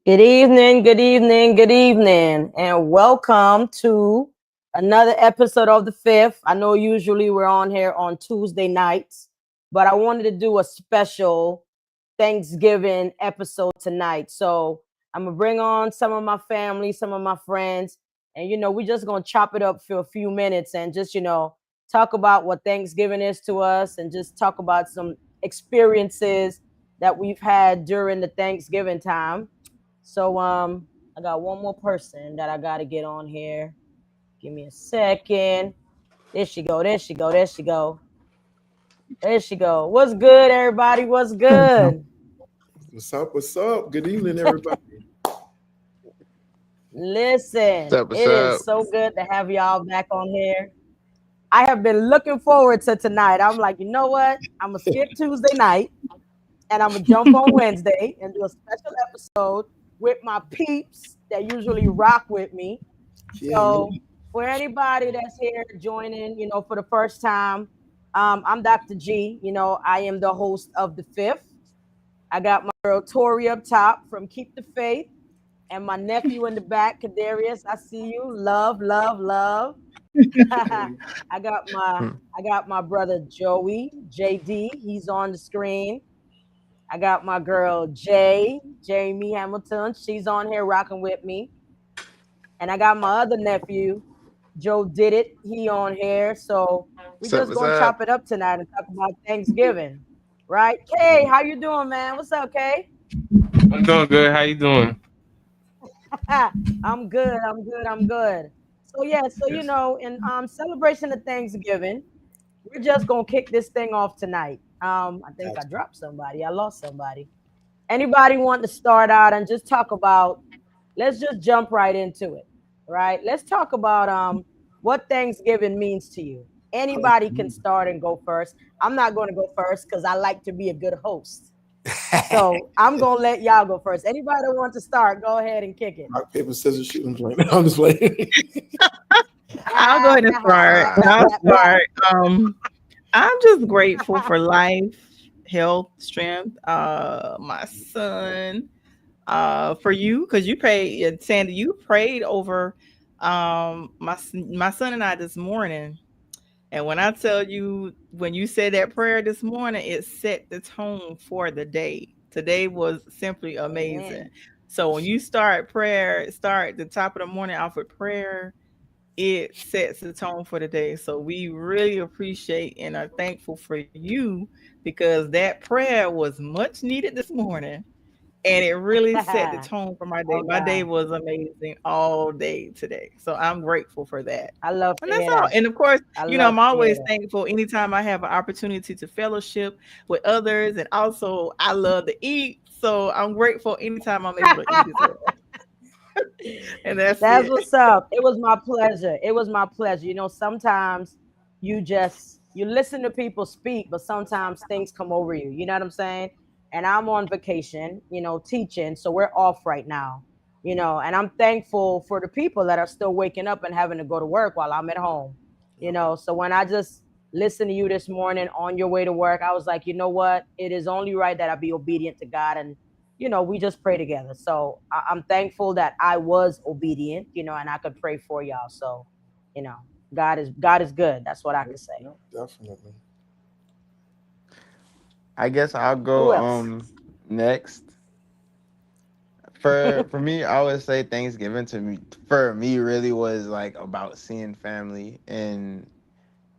Good evening, good evening, good evening, and welcome to another episode of The Fifth. I know usually we're on here on Tuesday nights, but I wanted to do a special Thanksgiving episode tonight. So I'm gonna bring on some of my family, some of my friends, and we're just gonna chop it up for a few minutes and just talk about what Thanksgiving is to us and just talk about some experiences that we've had during the Thanksgiving time. So I got one more person that I gotta get on here. Give me a second. There she go, there she go, there she go. There she go. What's good, everybody? What's good? What's up? What's up? Good evening, everybody. Listen, What's it is up? so good to have y'all back on here. I have been looking forward to tonight. I'm like, you know what? I'm gonna skip Tuesday night and I'm gonna jump on Wednesday and do a special episode with my peeps that usually rock with me. Yeah, So for anybody that's here joining, for the first time, I'm Dr. G. I am the host of The Fifth. I got my girl Tori up top from Keep the Faith, and my nephew in the back, Kadarius. I see you. Love, love, love. I got my Hmm. I got my brother Joey, JD. He's on the screen. I got my girl Jamie Hamilton. She's on here rocking with me. And I got my other nephew, Joe Did It. He on here. So we What's up? just What's gonna chop up? it up tonight and talk about Thanksgiving. Right? Kay, how you doing, man? What's up, Kay? I'm doing good. How you doing? I'm good. I'm good. I'm good. So yeah, so Yes. in celebration of Thanksgiving, we're just gonna kick this thing off tonight. I think I dropped somebody. I lost somebody. Anybody want to start out and just talk about, let's just jump right into it, right? Let's talk about what Thanksgiving means to you. Anybody can start and go first. I'm not going to go first because I like to be a good host. So I'm gonna let y'all go first. Anybody that wants to start, go ahead and kick it. rock, paper, scissors, shoot. I'm playing. I'm just playing. I'll go ahead and start. I'll start. I'm just grateful for life, health, strength. My son. For you, because you prayed, Sandy. You prayed over my son and I this morning. And when I tell you, when you said that prayer this morning, it set the tone for the day. Today was simply amazing. Amen. So when you start prayer, start the top of the morning off with prayer, it sets the tone for the day. So we really appreciate and are thankful for you because that prayer was much needed this morning. And it really set the tone for my day. Oh My day God, was amazing all day today. So I'm grateful for that. I love And to that's hear all. that. And of course, I love I'm to hear always that. thankful anytime I have an opportunity to fellowship with others. And also, I love to eat. So I'm grateful anytime I'm able to eat as well. And that's That's it. what's up. It was my pleasure. It was my pleasure. Sometimes you listen to people speak, but sometimes things come over you. You know what I'm saying? And I'm on vacation, teaching, so we're off right now. And I'm thankful for the people that are still waking up and having to go to work while I'm at home. So when I just listened to you this morning on your way to work, I was like, you know what? It is only right that I be obedient to God, and we just pray together. So I'm thankful that I was obedient, and I could pray for y'all. So, you know, God is good. That's what I could say. Yep, definitely. I guess I'll Who go else? next. For me, I would say Thanksgiving to me for me really was like about seeing family and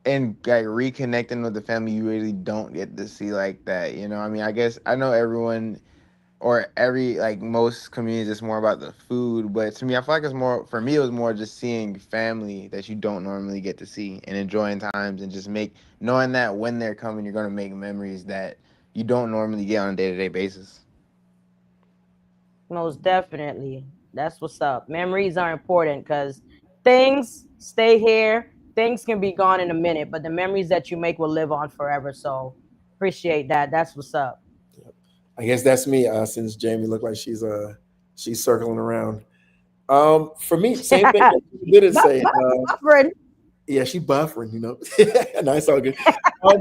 like reconnecting with the family you really don't get to see like that. I mean, I guess I know everyone or every like most communities it's more about the food, but to me I feel like it's more for me it was more just seeing family that you don't normally get to see and enjoying times and just make knowing that when they're coming you're going to make memories that you don't normally get on a day-to-day basis. Most definitely. That's what's up. Memories are important because things stay here. Things can be gone in a minute, but the memories that you make will live on forever. So appreciate that. That's what's up. Yep. I guess that's me. Since Jamie looked like she's circling around. For me, same thing that you didn't say. Buffering. Yeah, she buffering. Nice, all good.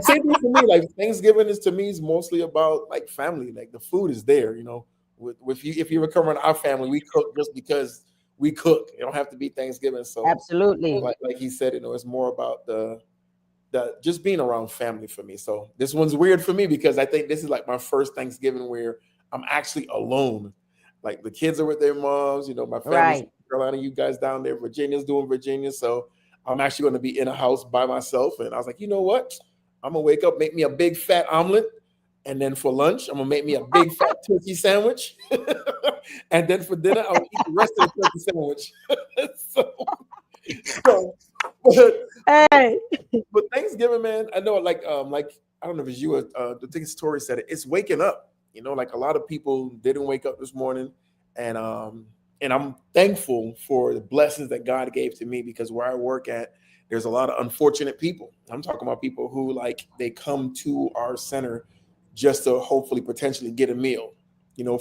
Same thing for me. Like Thanksgiving is to me is mostly about like family. Like the food is there. With you, if you ever come around our family, we cook just because we cook. It don't have to be Thanksgiving. So, Absolutely. like he said, it's more about the just being around family for me. So this one's weird for me because I think this is like my first Thanksgiving where I'm actually alone. Like the kids are with their moms, my family's in Right. Carolina, you guys down there, Virginia's doing Virginia. So I'm actually going to be in a house by myself. And I was like, you know what? I'm gonna wake up, make me a big fat omelet, and then for lunch, I'm gonna make me a big fat turkey sandwich. And then for dinner, I'll eat the rest of the turkey sandwich. so, so but Hey. but Thanksgiving, man, I know, like I don't know if it's you, the thing story said it. It's waking up. Like a lot of people didn't wake up this morning, and I'm thankful for the blessings that God gave to me because where I work at, there's a lot of unfortunate people. I'm talking about people who like they come to our center just to hopefully potentially get a meal,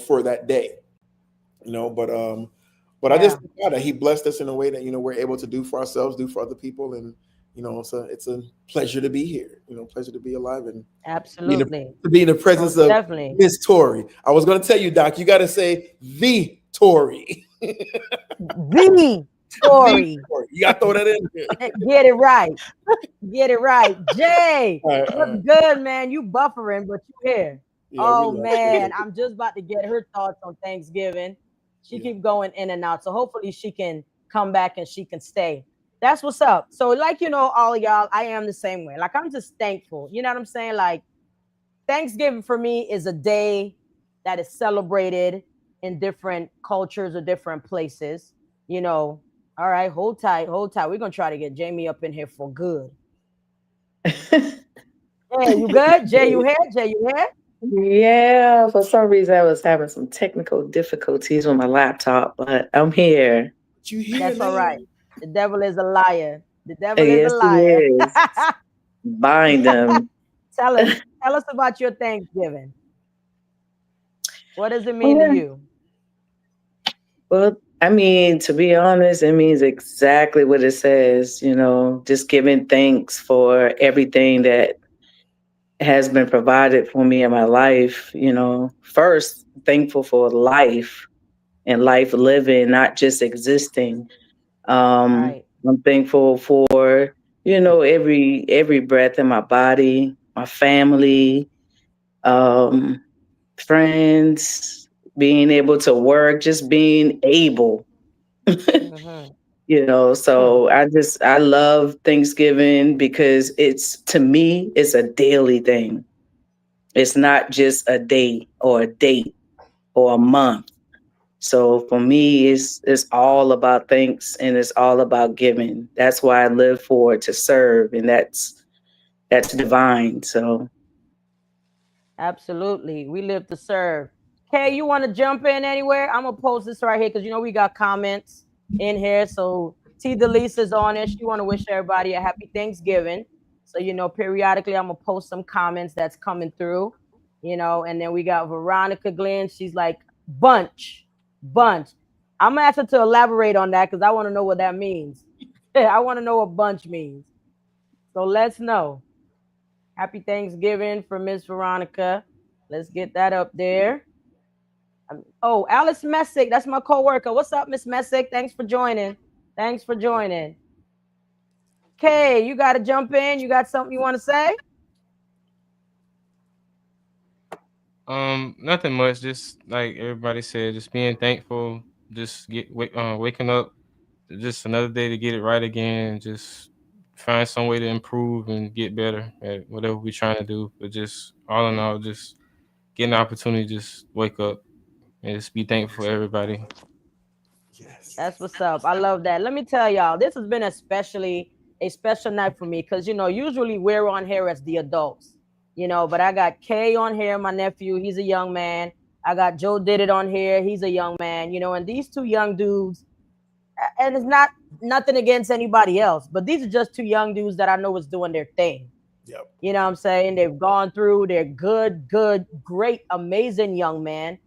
for that day, but I just Yeah. thank God that He blessed us in a way that we're able to do for ourselves, do for other people, and it's a pleasure to be here. Pleasure to be alive and be in the, Absolutely. to be in the presence Most of definitely. Miss Tori. I was going to tell you, Doc, you got to say the Tori, The the Tory. Tori. You got to throw that in there. Get it right. Get it right. Jay, All right, all what's right. good, man? You buffering, but you here. Yeah, we Oh love man, it. I'm just about to get her thoughts on Thanksgiving. She Yeah. keep going in and out. So hopefully she can come back and she can stay. That's what's up. So, like, all of y'all, I am the same way. Like, I'm just thankful. You know what I'm saying? Like, Thanksgiving for me is a day that is celebrated in different cultures or different places. You know, all right, hold tight, hold tight. We're gonna try to get Jamie up in here for good. Hey, you good? Jay, you here? Jay, you here? Yeah, for some reason I was having some technical difficulties with my laptop, but I'm here. But you here That's all now. right. The devil is a liar. The devil is a Yes, it liar. is. Bind them. tell us, tell us about your Thanksgiving. What does it mean to Yeah. you? Well, I mean, to be honest, it means exactly what it says, just giving thanks for everything that has been provided for me in my life. First, thankful for life and life living, not just existing. Right. I'm thankful for, every breath in my body, my family, um, friends, being able to work, just being able. Mm-hmm. Hmm. So I love Thanksgiving because it's to me it's a daily thing. It's not just a day or a date or a month. So for me, it's all about thanks and it's all about giving. That's why I live for to serve, and that's divine. So Absolutely. We live to serve. Kay, you want to jump in anywhere? I'm gonna post this right here because we got comments in here. So T Delise is on it. She want to wish everybody a happy Thanksgiving. So periodically I'm gonna post some comments that's coming through. And then we got Veronica Glenn. She's like bunch, bunch. I'm gonna ask her to elaborate on that because I want to know what that means. I want to know what bunch means. So let's know. Happy Thanksgiving for Miss Veronica. Let's get that up there. Oh, Alice Messick, that's my coworker. What's up, Miss Messick? Thanks for joining. Thanks for joining. Kay, you got to jump in. You got something you want to say? Nothing much. Just like everybody said, just being thankful. Just waking up. Just another day to get it right again. Just find some way to improve and get better at whatever we're trying to do. But just all in all, just getting the opportunity, to just wake up and just be thankful for everybody. Yes. That's what's up. I love that. Let me tell y'all, this has been especially a special night for me because usually we're on here as the adults, but I got Kay on here, my nephew. He's a young man. I got Joe Did It on here. He's a young man, and these two young dudes, and it's not nothing against anybody else, but these are just two young dudes that I know is doing their thing. Yep. You know what I'm saying? They've gone through, they're good, great, amazing young men.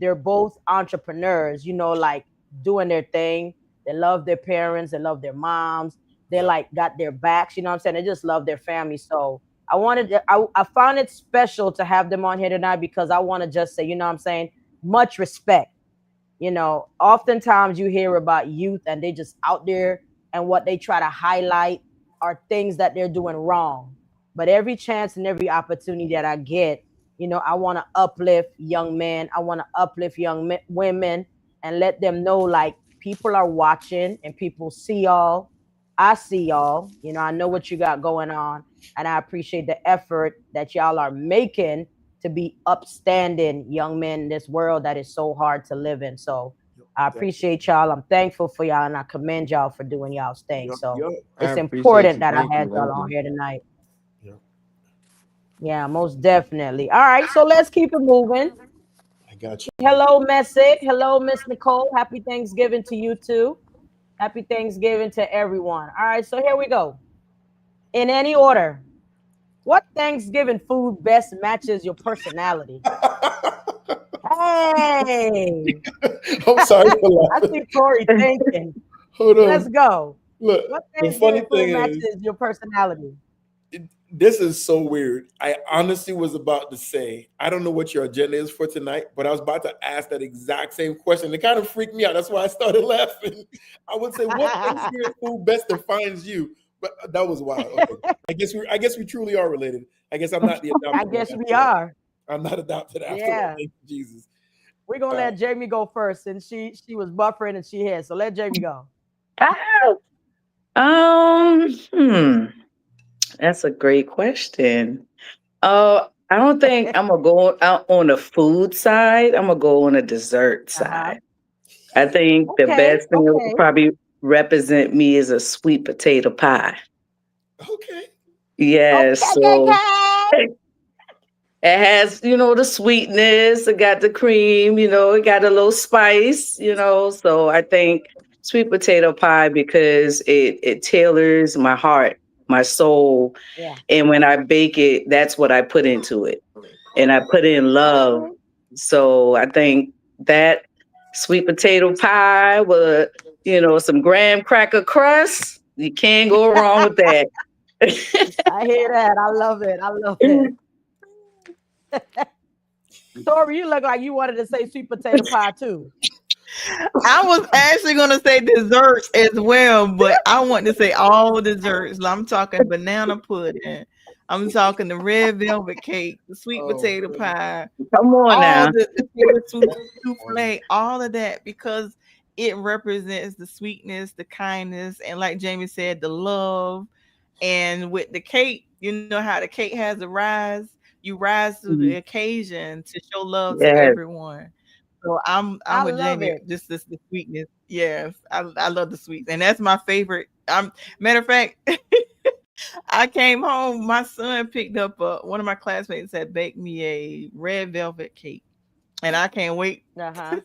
They're both entrepreneurs, like doing their thing. They love their parents, they love their moms, they Yep. like got their backs, you know what I'm saying? They just love their family. So I found it special to have them on here tonight because I want to just say, you know what I'm saying? much respect. Oftentimes you hear about youth and they just out there, and what they try to highlight are things that they're doing wrong. But every chance and every opportunity that I get, I want to uplift young men. I want to uplift women and let them know, like, people are watching and people see y'all. I see y'all. I know what you got going on, and I appreciate the effort that y'all are making to be upstanding young men in this world that is so hard to live in. So I appreciate y'all. I'm thankful for y'all, and I commend y'all for doing y'all's thing. Yup, So yup. I it's appreciate important you. that I Thank had you. y'all Thank on you. here tonight. Yup. Yeah, most definitely. All right, so let's keep it moving. I got you. Hello, Messick. Hello, Miss Nicole. Happy Thanksgiving to you too. Happy Thanksgiving to everyone. All right, so here we go. In any order, what Thanksgiving food best matches your personality? Hey, I'm sorry for I laughing. see Tori thinking. Hold Let's on. go. Look, What the funny Thanksgiving food thing is, matches your personality? this is so weird. I honestly was about to say, I don't know what your agenda is for tonight, but I was about to ask that exact same question. It kind of freaked me out. That's why I started laughing. I would say, what Thanksgiving food best defines you? But that was wild. Okay. I guess we truly are related. I guess I'm not the I adopted one guess we after all. are. I'm not adopted after all. Yeah. Thank you, Jesus. We're gonna Uh, let Jamie go first, and she was buffering and she hit. So let Jamie go. Hmm, that's a great question. I don't think I'm gonna go out on the food side. I'm gonna go on the dessert Uh-huh. side. I think the Okay, best thing that would okay. probably represent me is a sweet potato pie. okay. Yes, Okay, okay, so okay. it has, the sweetness, it got the cream, it got a little spice, So I think sweet potato pie because it tailors my heart, my soul, Yeah. and when I bake it, that's what I put into it. And I put in love. Okay. So I think that sweet potato pie with, some graham cracker crust, you can't go wrong with that. I hear that. I love it. I love it. Tori, you look like you wanted to say sweet potato pie too. I was actually gonna say desserts as well, but I want to say all desserts. I'm talking banana pudding. I'm talking the red velvet cake, the sweet Oh, potato man. pie, Come on all now. the sugar souffle, all of that because it represents the sweetness, the kindness, and like Jamie said, the love. And with the cake, you know how the cake has a rise. You rise to the Mhm. occasion to show love to Yes. everyone. So I'm I with love Jamie. it. Just this the sweetness. Yes, I love the sweets, and that's my favorite. Matter of fact, I came home. My son picked up one of my classmates had baked me a red velvet cake, and I can't wait. Uh-huh.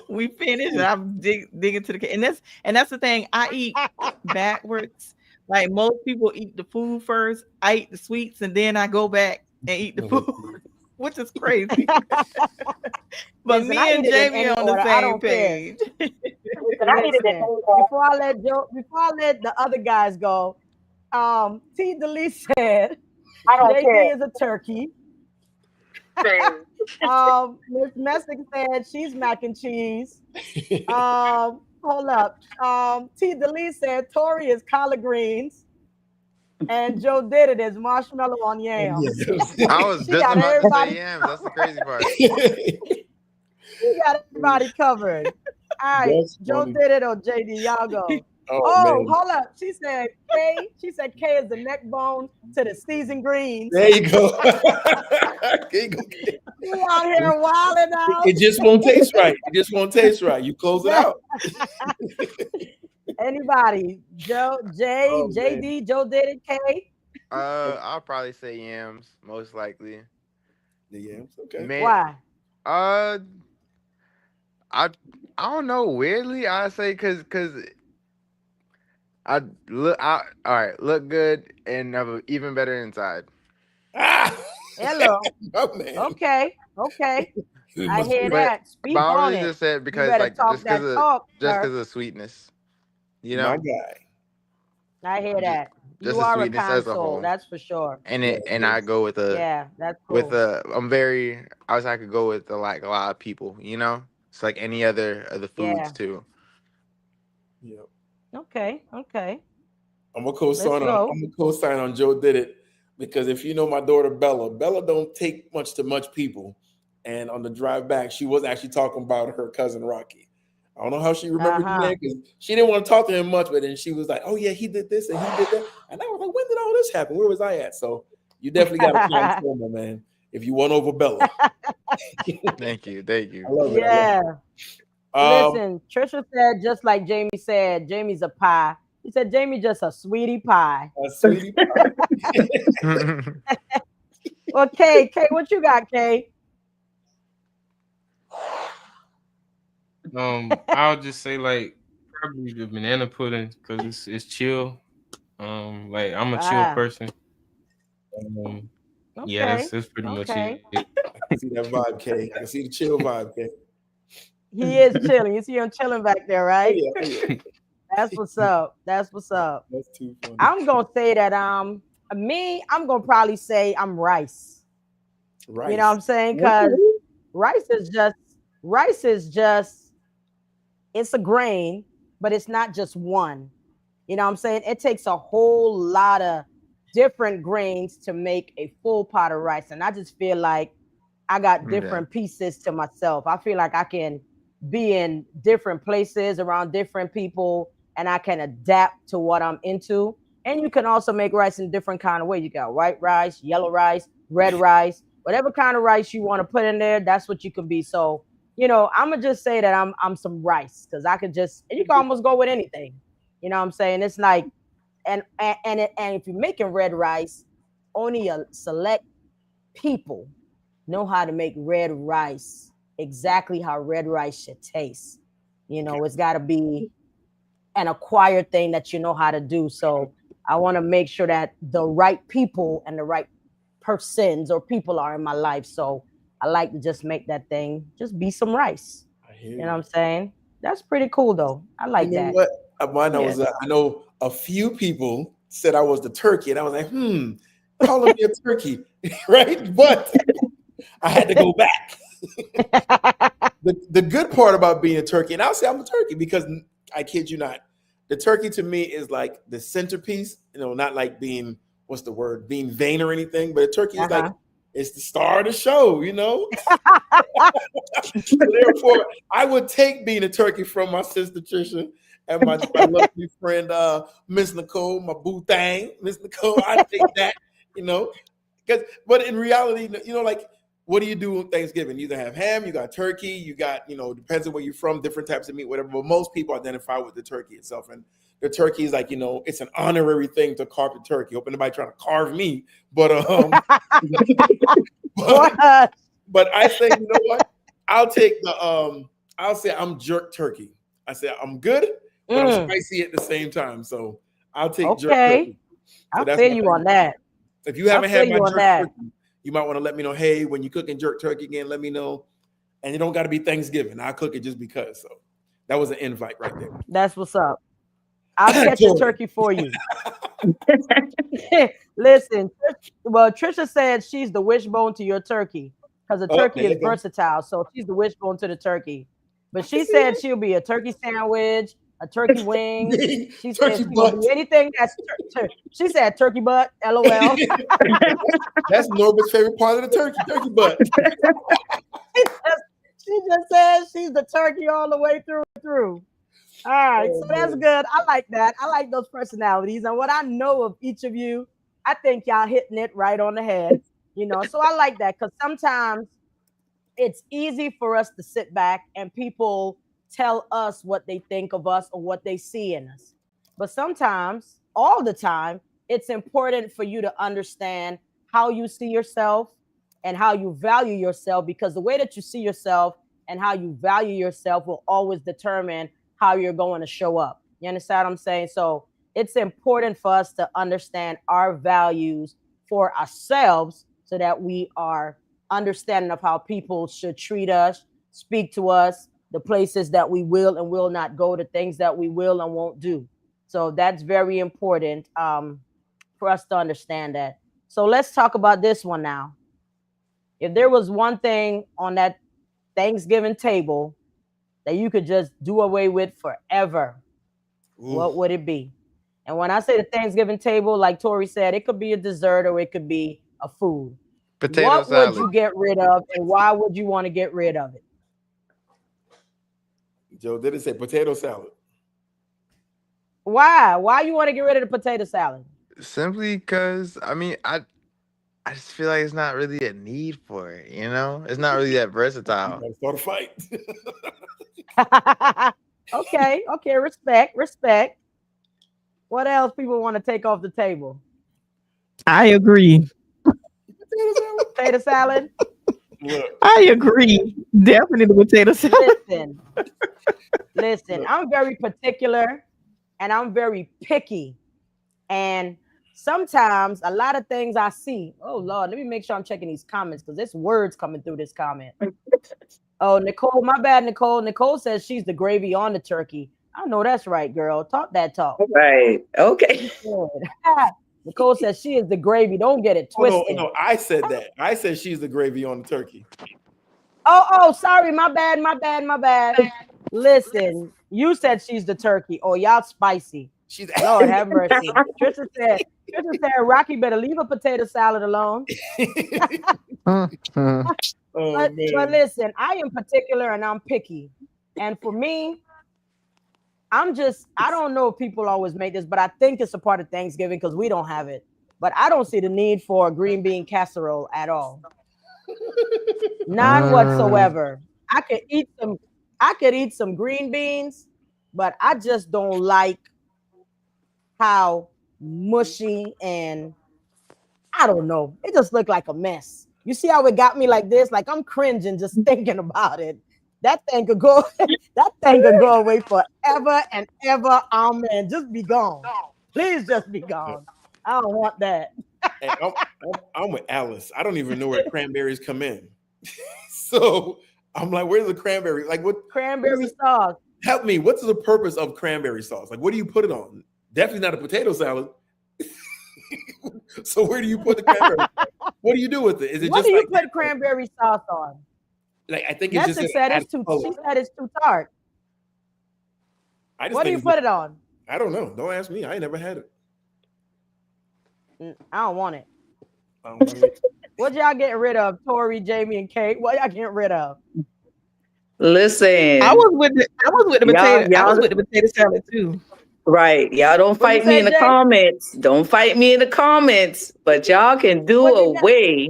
We finished, and I'm digging to the cake, and that's the thing. I eat backwards. Like most people eat the food first. I eat the sweets, and then I go back and eat the food, which is crazy. But Listen, I me eat and it in Jamie any on the order. I same don't care. page. Listen, before I let the other guys go, T. Delise said JD is a turkey. Miss Messick said she's mac and cheese. Hold up. T. Delise said Tori is collard greens, and Joe did it as marshmallow on yams. Yes. I was She just got about to say everybody. yams. That's the crazy part. She got everybody covered. All right, That's Joe funny. did it or JD. Y'all go. Oh Oh, man. hold up. She said K. She said K is the neck bone to the seasoned greens. There you go. There you go. We out here wilding out. It just won't taste right. It just won't taste right. You close it out. Anybody? Joe, J, Oh man. JD, Joe did it. K. I'll probably say yams, most likely. The yams. Okay. Man, Why? uh, I I don't know. Weirdly, I say because I look. All right, look good and have a even better inside. Ah, Hello. my man. Okay. Okay. It I must hear be. that. But Speak I on really it. just said You because better like talk that talk, just sir. because of sweetness, you My know. guy. I hear Just that. You just the are a sweetness as a console, whole. that's for sure. Yes, And I yes. go with a Yeah, that's cool. I'm very I was I could go with like a lot of people, you know? It's like any other foods Yeah. too. Yeah. Okay. Okay. I'm a Let's co-sign on go. I'm a co-sign on Joe did it because if you know my daughter Bella, Bella don't take much to much people. And on the drive back, she was actually talking about her cousin Rocky. I don't know how she remembered the Uh-huh. name because she didn't want to talk to him much, but then she was like, "Oh yeah, he did this and he did that," and I was like, "When did all this happen? Where was I at?" So you definitely got a transformer, man. If you won over Bella, Thank you. Thank I you. love it. I love Yeah. it. Listen, Trisha said just like Jamie said, Jamie's a pie. He said Jamie just a sweetie pie. Sweetie pie. Well, Kay, what you got, Kay? I'll just say like probably the banana pudding because it's chill. Like I'm a chill Ah, person. Um, yeah, okay. that's pretty much Okay. it. I can see that vibe, K. I can see the chill vibe, K. He is chilling. You see him chilling back there, Oh right? yeah, oh yeah. That's what's up. That's what's up. That's too funny. I'm gonna say that I'm gonna probably say I'm rice. You know what Rice. I'm saying? Cause Okay. rice is just rice is just it's a grain, but it's not just one. You know what I'm saying? It takes a whole lot of different grains to make a full pot of rice. And I just feel like I got Yeah. different pieces to myself. I feel like I can be in different places around different people and I can adapt to what I'm into. And you can also make rice in different kind of way. You got white rice, yellow rice, red rice, whatever kind of rice you want to put in there, that's what you can be. So, I'm gonna just say that I'm some rice because I could just and you can almost go with anything. You know what I'm saying? It's like and if you're making red rice, only a select people know how to make red rice exactly how red rice should taste. It's got to be an acquired thing that you know how to do. So I want to make sure that the right people and the right persons or people are in my life. So I like to just make that thing just be some rice. I hear You know what you. I'm saying? That's pretty cool though. I You like know that. what? Mine Yes. was I know a few people said I was the turkey, and I was like, calling me a turkey, right? But I had to go back. The good part about being a turkey, and I'll say I'm a turkey because I kid you not, the turkey to me is like the centerpiece. Not like being what's the word, being vain or anything, but a turkey is like Uh-huh. it's the star of the show. So therefore, I would take being a turkey from my sister Trisha and my lovely friend Miss Nicole, my boo thing, Miss Nicole. I take that, you know, but in reality, like what do you do on Thanksgiving? You either have ham, you got turkey, you got, depends on where you're from, different types of meat, whatever. But most people identify with the turkey itself. And the turkey is like, it's an honorary thing to carve the turkey. Hope anybody trying to carve me. But but, What? but I say, you know what? I'll take I'll say I'm jerk turkey. I say I'm good, but I'm Mm, spicy at the same time. So I'll take jerk okay. turkey. So I that's feel my you on thing. that. If you I haven't feel had my you on jerk that. turkey, you might want to let me know. Hey, when you cooking jerk turkey again, let me know. And it don't got to be Thanksgiving. I cook it just because. So that was an invite right That's what's up. I'll there. catch a Jordan. turkey for you. Listen, well, Trisha said she's the wishbone to your turkey because a Oh, there turkey is you go. versatile. So she's the wishbone to the turkey. But I can she see said she'll be a turkey sandwich, a turkey wing. that. She said Turkey she gonna butt. be anything that's she said turkey butt. LOL. That's Norbert's favorite part of the turkey. Turkey butt. She just said she's the turkey all the way through and through. All right, Oh so that's man. good. I like that. I like those personalities. And what I know of each of you, I think y'all hitting it right on the head. So I like that because sometimes it's easy for us to sit back and people tell us what they think of us or what they see in us. But sometimes, all the time, it's important for you to understand how you see yourself and how you value yourself because the way that you see yourself and how you value yourself will always determine how you're going to show up. You understand what I'm saying? So it's important for us to understand our values for ourselves so that we are understanding of how people should treat us, speak to us, the places that we will and will not go, the things that we will and won't do. So that's very important. for us to understand that. So let's talk about this one now. If there was one thing on that Thanksgiving table that you could just do away with forever, Ooh. what would it be? And when I say the Thanksgiving table, like Tori said, it could be a dessert or it could be a food. Potato What would salad. you get rid of and why would you want to get rid of it? Joe didn't say potato salad. Why? Why you want to get rid of the potato salad? Simply because I mean I just feel like it's not really a need for it, you know? It's not really that You versatile. gotta start a fight. Okay, okay, respect, respect. What else people want to take off the table? I agree. Potato salad. Potato salad? Look, I agree. Definitely the potato salad. Listen, listen, I'm very particular and I'm very picky. And sometimes a lot of things I see, oh Lord, let me make sure I'm checking these comments because there's words coming through this comment. Oh, Nicole, my bad, Nicole. Nicole says she's the gravy on the turkey. I know that's right, girl. Talk that talk. Right. Okay. Nicole says she is the gravy. Don't get it oh no, twisted. no, I said that. I said she's the gravy on the turkey. Oh, sorry, my bad, my bad, my bad. Listen, you said she's the turkey. Oh, y'all spicy. She's Lord have mercy. Trisha said, Rocky better leave a potato salad alone. oh But man. listen, I am particular and I'm picky. And for me, I don't know if people always make this, but I think it's a part of Thanksgiving because we don't have it. But I don't see the need for a green bean casserole at all. None whatsoever. I could eat some green beans, but I just don't like how mushy and I don't know. It just looked like a mess. You see how it got me like this? Like I'm cringing just thinking about it. That thing could go, that thing could go away forever and ever. Amen. Just be gone. Please just be gone. I don't want that. And I'm with Alice. I don't even know where cranberries come in. So I'm like, where's the cranberry? Like what Cranberry sauce. help me. What's the purpose of cranberry sauce? Like what do you put it on? Definitely not a potato salad. So where do you put the cranberry? What do you do with it? Is it What just do you like put cranberry sauce on? like I think it's Nessa just said an it's too. color. She said it's too tart. I just What do think you put it on? I don't know. Don't ask me. I ain't never had it. I don't want it. I don't want it. What y'all getting rid of? Tori, Jamie, and Kate. What y'all getting rid of? Listen. I was with the potato salad too. Right. Y'all don't What you fight me say, in the Jay? comments. Don't fight me in the comments. But y'all can do What you got? away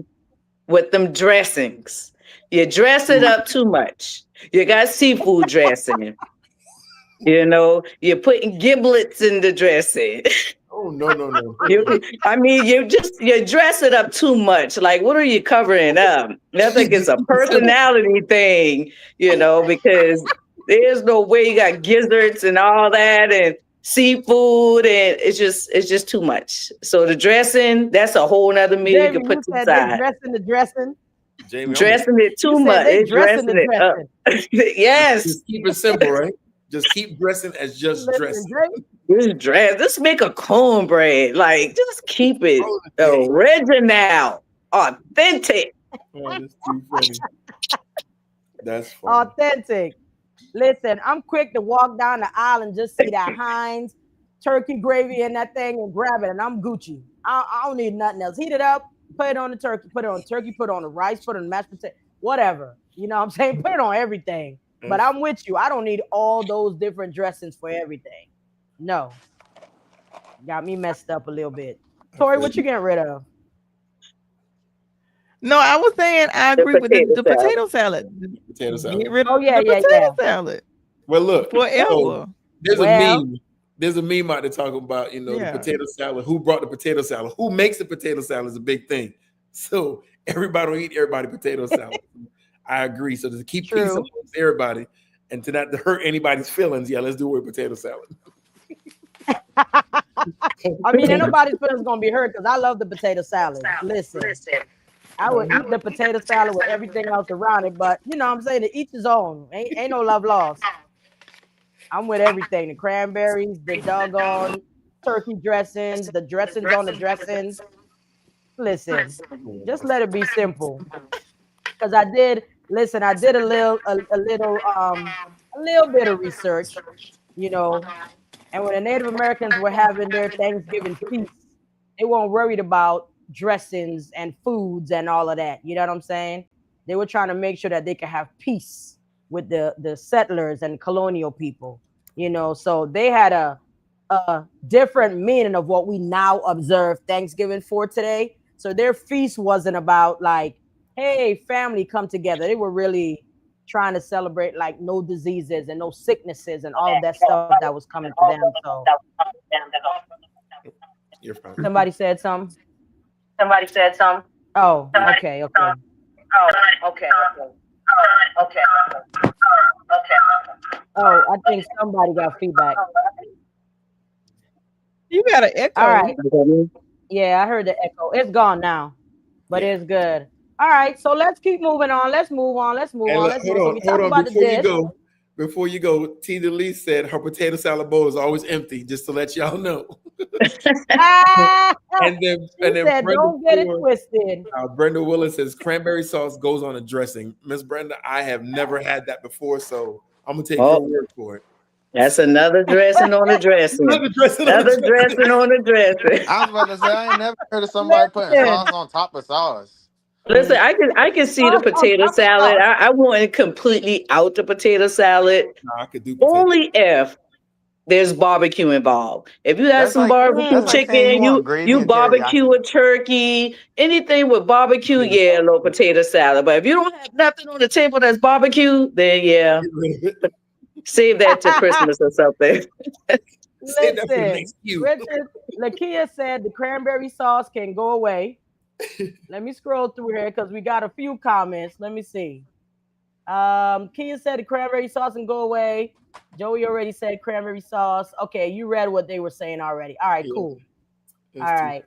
with them dressings. You dress it up too much. You got seafood dressing. You know, you're putting giblets in the dressing. Oh no. You dress it up too much. Like, what are you covering up? I think it's a personality thing, you know, because there's no way you got gizzards and all that and seafood, and it's just too much. So the dressing, that's a whole nother meal you Jamie, can you put to the said they side. dressing the dressing. Jamie, Dressing it You too said much. they It's dressing dressing the it up. dressing. Yes. just keep it simple, right? Just keep dressing as just Listen, dressing. Jay, Just make a cornbread. Like, just keep it original, authentic. Oh, that's too funny. That's funny. authentic. Listen, I'm quick to walk down the aisle and just see that Heinz turkey gravy in that thing and grab it, and I'm Gucci. I don't need nothing else. Heat it up, put it on the turkey, put it on turkey, put it on the rice, put it on the mashed potato, whatever. You know what I'm saying? Put it on everything. But I'm with you. I don't need all those different dressings for everything. No. Got me messed up a little bit. Tori, what you getting rid of? No, I was saying I agree with the potato salad. Potato salad. Get rid Oh, of yeah, the yeah, potato yeah. salad Well, look, forever. so there's a Well- meme. There's a meme out there talking about, you know, Yeah. the potato salad. Who brought the potato salad? Who makes the potato salad is a big thing. So everybody will eat everybody potato salad. I agree. So to keep peace True. amongst everybody and to not to hurt anybody's feelings, yeah, let's do it with potato salad. I mean, ain't nobody's feelings gonna be hurt because I love the potato salad. Listen, I would eat the potato salad with everything else around it, but you know what I'm saying? To each his own. Ain't no love lost. I'm with everything. The cranberries, the doggone turkey dressings, the dressings on the dressings. Listen, just let it be simple. Because I did listen, I did a little bit of research, you know, and when the Native Americans were having their Thanksgiving feast, they weren't worried about dressings and foods and all of that. You know what I'm saying? They were trying to make sure that they could have peace with the settlers and colonial people. You know, so they had a different meaning of what we now observe Thanksgiving for today. So their feast wasn't about like, hey, family, come together. They were really trying to celebrate like no diseases and no sicknesses and all of that stuff that was coming to them. So You're fine. somebody said something. Somebody said some. Oh, Somebody okay, said okay. some. Oh, okay, okay. Okay, okay. Oh, I think somebody got feedback. You got an All echo. right. Yeah, I heard the echo. It's gone now, but Yeah. it's good. All right, so let's keep moving on. Let's move on. Let's move And on. look, Let's hold move. So on, we hold talk on. about the dish. Before you go, T. Lee said her potato salad bowl is always empty, just to let y'all know. Ah, And she then said, Brenda "Don't get it Ford, twisted." Brenda Willis says cranberry sauce goes on a dressing. Miss Brenda, I have never had that before, so I'm gonna take your Oh, word for it. that's another dressing on the dressing. Another dressing on the Another dressing. dressing on the dressing. I was about to say I ain't never heard of somebody putting Listen, sauce on top of sauce. Listen, I can see the sauce on potato top of salad. sauce. I want completely out the potato salad Nah, I could do potato. only if there's barbecue involved. If you have That's some like barbecue that's Mm. like saying you chicken, want you gravy you and barbecue teriyaki. a turkey, anything with barbecue, Potato yeah, a sauce. little potato salad. But if you don't have nothing on the table that's barbecue, then yeah, Get rid of it. save that to Christmas or something. Save that for the Listen, next few. Richard, Lakia said the cranberry sauce can go away. Let me scroll through here because we got a few comments. Let me see. Kia said the cranberry sauce can go away. Joey already said cranberry sauce. Okay, you read what they were saying already. All right, Yeah, cool. All that's too. right.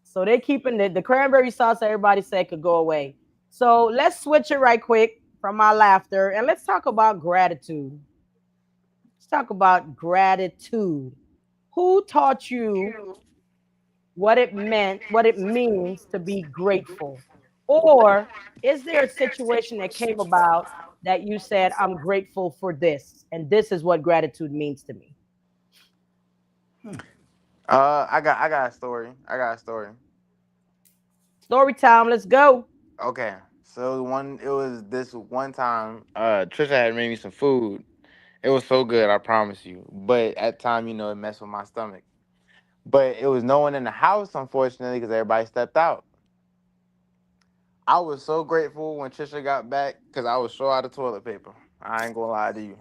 So they're keeping the cranberry sauce everybody said could go away. So let's switch it right quick from my laughter and let's talk about gratitude. Let's talk about gratitude. Who taught you what it meant, what it means to be grateful? Or is there a situation that came about that you said, I'm grateful for this, and this is what gratitude means to me? I got a story. I got a story. Story time, let's go. Okay. So it was this one time, Trisha had made me some food. It was so good, I promise you. But at the time, it messed with my stomach. But it was no one in the house, unfortunately, because everybody stepped out. I was so grateful when Trisha got back because I was short out of toilet paper. I ain't gonna lie to you.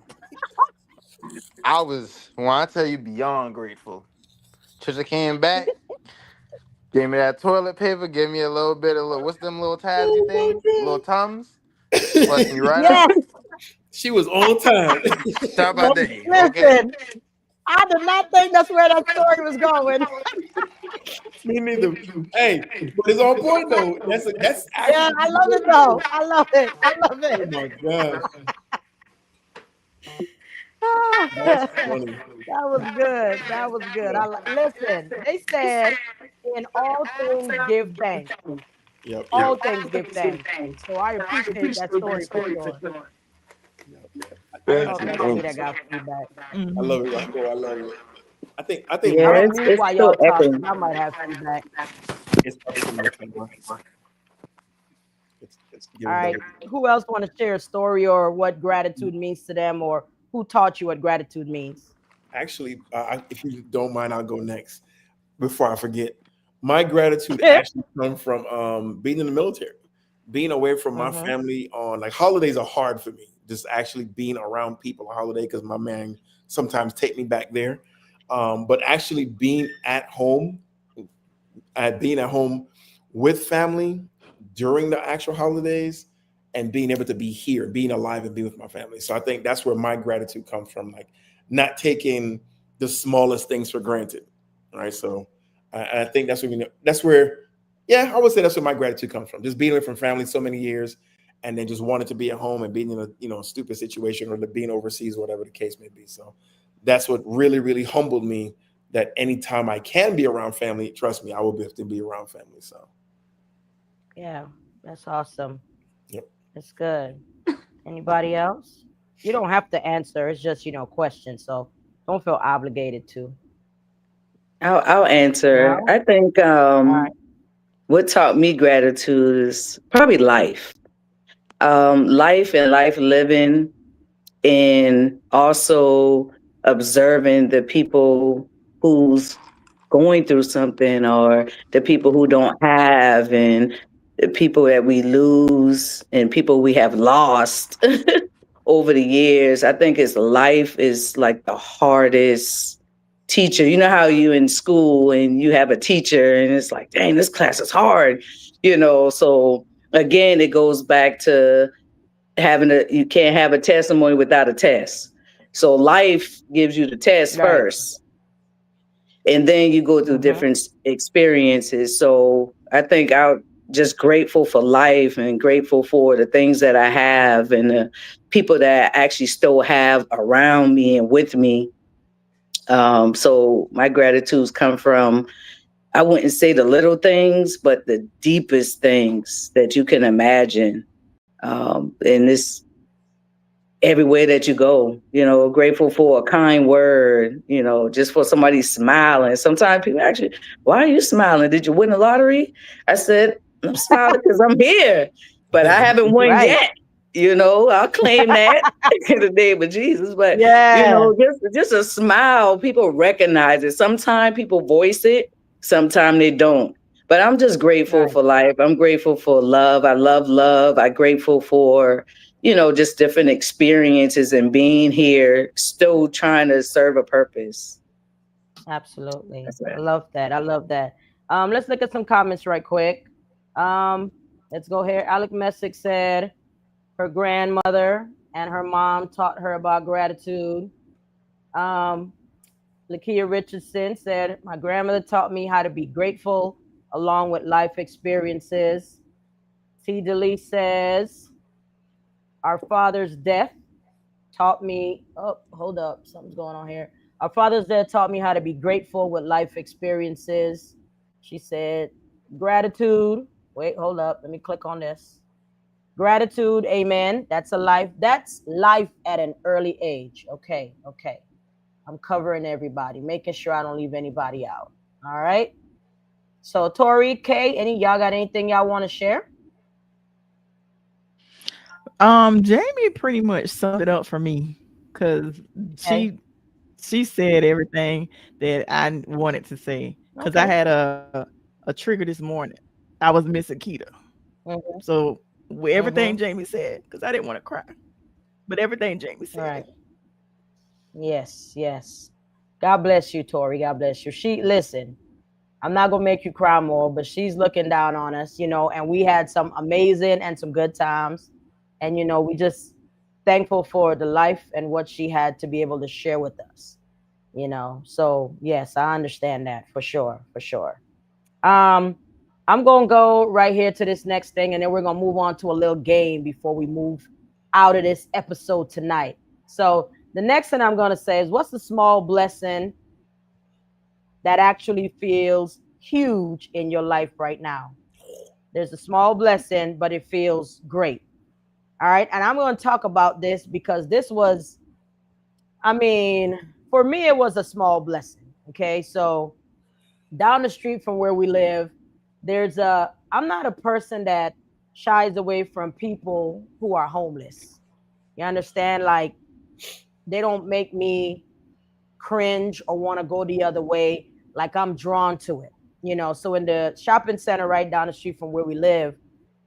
When I tell you, beyond grateful. Trisha came back, gave me that toilet paper, gave me a little bit of what's them little tadsy Oh things? Little my Tums. Flushed me right god. out. Yes. She was on time. Top of the day. Okay. Listen, I did not think that's where that story was going. Me neither. Hey, but it's on point though. That's Yeah, actually I love it though. I love it. I love oh it. my gosh. That's that funny. was good. That was good. Listen. They said, "In all things, give thanks. Yep. All things, give thanks." So I appreciate that story for sure. Thank Oh, you. thank you. Thank That you. got feedback. I Mhm. love it, Rocco. I love it. I think I'm Yeah, my gonna it's, mute it's while still y'all talk echoing. because I might have feedback. it's probably from my camera. It's All giving double. right. Who else want to share a story or what gratitude means to them, or who taught you what gratitude means? Actually, if you don't mind, I'll go next before I forget. My gratitude actually comes from being in the military, being away from my Mm-hmm. family on like holidays are hard for me. Just actually being around people on holiday because my man sometimes take me back there. But actually being at home with family during the actual holidays and being able to be here, being alive and be with my family. So I think that's where my gratitude comes from, like not taking the smallest things for granted. Right. So I think that's where, yeah, I would say that's where my gratitude comes from. Just being away from family so many years and then just wanting to be at home and being in a stupid situation or being overseas, whatever the case may be. So that's what really, really humbled me that anytime I can be around family, trust me, I will be able to be around family. So Yeah, that's awesome. yep. That's good. Anybody else? You don't have to answer. It's just, questions. So don't feel obligated to. I'll answer. No? I think All right. what taught me gratitude is probably life. Life and life living, and also observing the people who's going through something, or the people who don't have, and the people that we lose and people we have lost over the years. I think it's life is like the hardest teacher. You know how you in school and you have a teacher and it's like, dang, this class is hard, So again, it goes back to you can't have a testimony without a test. So life gives you the test Right. first, and then you go through Mm-hmm. different experiences. So I think I'm just grateful for life and grateful for the things that I have and the people that I actually still have around me and with me. So my gratitudes come from, I wouldn't say the little things, but the deepest things that you can imagine. And this everywhere that you go, grateful for a kind word, just for somebody smiling. Sometimes people actually, why are you smiling? Did you win the lottery? I said, I'm smiling because I'm here, but I haven't won Right. yet. I'll claim that in the name of Jesus. But Yeah. just a smile, people recognize it. Sometimes people voice it, sometimes they don't. But I'm just grateful Right. for life. I'm grateful for love. I love love. I'm grateful for just different experiences and being here, still trying to serve a purpose. Absolutely. That's I it. love that. I love that. Let's look at some comments right quick. Um, let's go here. Alec Messick said her grandmother and her mom taught her about gratitude. Um, Lakia Richardson said, my grandmother taught me how to be grateful along with life experiences. T. DeLee says, our father's death taught me, oh, hold up, something's going on here. Our father's death taught me how to be grateful with life experiences. She said, gratitude. Wait, hold up. Let me click on this. Gratitude, amen. That's life at an early age. Okay, okay. I'm covering everybody, making sure I don't leave anybody out. All right. So Tori, Kay, y'all got anything y'all want to share? Jamie pretty much summed it up for me because Okay. she said everything that I wanted to say. Because I Okay. had a trigger this morning. I was missing Keita, Mm-hmm. so with everything Mm-hmm. Jamie said, because I didn't want to cry, but everything Jamie All said. right. Yes, yes. God bless you, Tori. God bless you. Listen, I'm not gonna make you cry more, but she's looking down on us, and we had some amazing and some good times. And we just thankful for the life and what she had to be able to share with us. So yes, I understand that for sure, for sure. Um, I'm gonna go right here to this next thing, and then we're gonna move on to a little game before we move out of this episode tonight. So the next thing I'm gonna say is, what's the small blessing that actually feels huge in your life right now? There's a small blessing, but it feels great. All right. And I'm going to talk about this because this was, I mean, for me, it was a small blessing. Okay. So down the street from where we live, I'm not a person that shies away from people who are homeless. You understand? Like, they don't make me cringe or want to go the other way. Like, I'm drawn to it. So in the shopping center right down the street from where we live,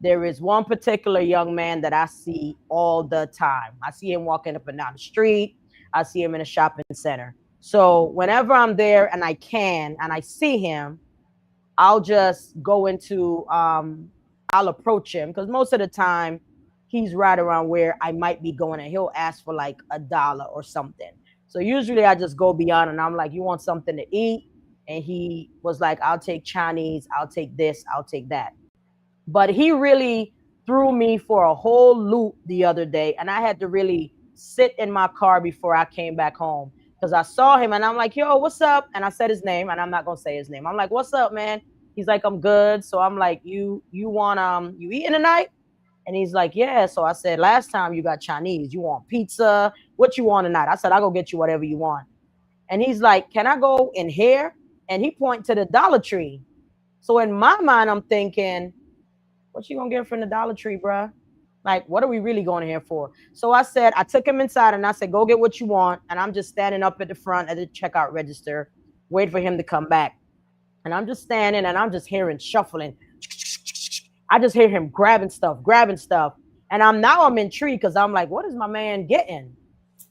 there is one particular young man that I see all the time. I see him walking up and down the street. I see him in a shopping center. So whenever I'm there and I see him, I'll just go into I'll approach him because most of the time he's right around where I might be going and he'll ask for like $1 or something. So usually I just go beyond and I'm like, you want something to eat? And he was like, I'll take Chinese, I'll take this, I'll take that. But he really threw me for a whole loop the other day, and I had to really sit in my car before I came back home because I saw him and I'm like, yo, what's up? And I said his name and I'm not gonna say his name. I'm like, what's up, man? He's like, I'm good. So I'm like, you want you eating tonight? And he's like, yeah. So I said, last time you got Chinese, you want pizza? What you want tonight? I said, I'll go get you whatever you want. And he's like, can I go in here? And he point to the Dollar Tree. So in my mind, I'm thinking, what you gonna get from the Dollar Tree, bruh? Like, what are we really going here for? So I said, I took him inside and I said, go get what you want. And I'm just standing up at the front at the checkout register, wait for him to come back. And I'm just standing and I'm just hearing shuffling. I just hear him grabbing stuff, grabbing stuff. And I'm intrigued because I'm like, what is my man getting?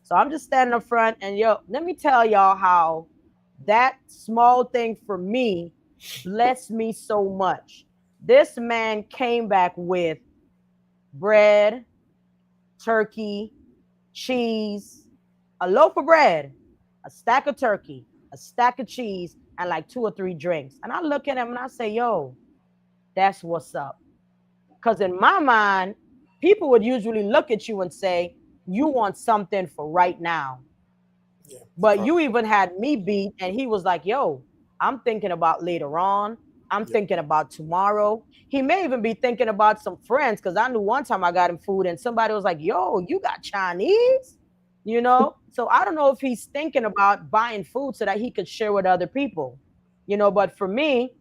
So I'm just standing up front and yo, let me tell y'all how that small thing for me blessed me so much. This man came back with bread, turkey, cheese, a loaf of bread, a stack of turkey, a stack of cheese, and like 2 or 3 drinks. And I look at him and I say, yo, that's what's up. Because in my mind, people would usually look at you and say, you want something for right now. Yeah. But you even had me beat, and he was like, yo, I'm thinking about later on. I'm thinking about tomorrow. He may even be thinking about some friends because I knew one time I got him food and somebody was like, yo, you got Chinese? You know? So I don't know if he's thinking about buying food so that he could share with other people. You know, but for me,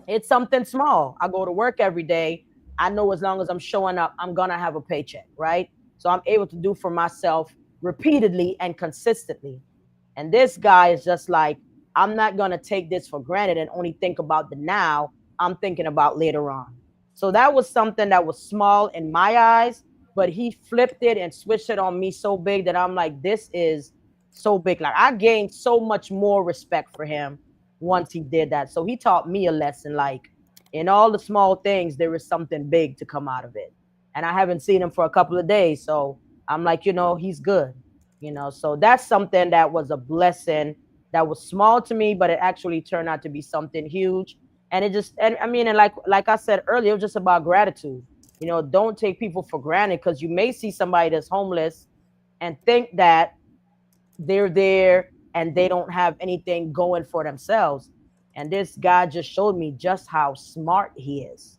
it's something small. I go to work every day. I know as long as I'm showing up, I'm going to have a paycheck, right? So I'm able to do for myself repeatedly and consistently. And this guy is just like, I'm not going to take this for granted and only think about the now. I'm thinking about later on. So that was something that was small in my eyes, but he flipped it and switched it on me so big that I'm like, this is so big. Like I gained so much more respect for him once he did that. So he taught me a lesson like in all the small things, there is something big to come out of it. And I haven't seen him for a couple of days. So I'm like, he's good. So that's something that was a blessing that was small to me, but it actually turned out to be something huge. And it just, and I mean, and like I said earlier, it was just about gratitude. Don't take people for granted because you may see somebody that's homeless and think that they're there and they don't have anything going for themselves. And this guy just showed me just how smart he is.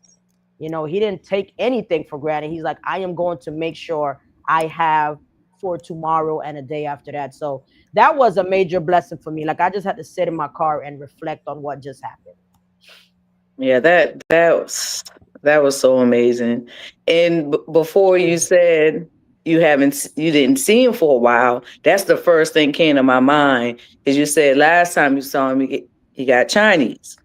He didn't take anything for granted. He's like, I am going to make sure I have for tomorrow and a day after that. So that was a major blessing for me. Like I just had to sit in my car and reflect on what just happened. Yeah, that was so amazing. And before you said you didn't see him for a while, that's the first thing came to my mind. Is you said last time you saw him, he got Chinese.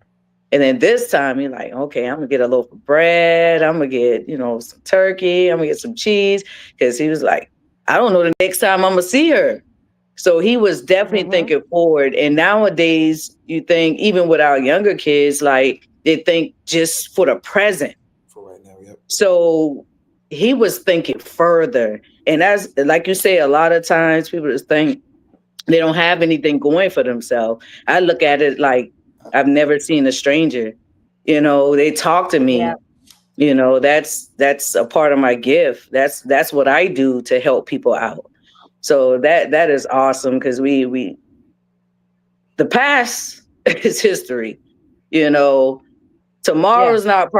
And then this time you're like, okay, I'm gonna get a loaf of bread, I'm gonna get, some turkey, I'm gonna get some cheese. Because he was like, I don't know the next time I'm gonna see her. So he was definitely Mm-hmm. thinking forward. And nowadays, you think, even with our younger kids, like they think just for the present. For right now, yep. So he was thinking further. And as like you say, a lot of times people just think they don't have anything going for themselves. I look at it like I've never seen a stranger. They talk to Yeah. me. That's a part of my gift. That's what I do to help people out. So that is awesome because we the past is history. You know, Tomorrow Yeah. is not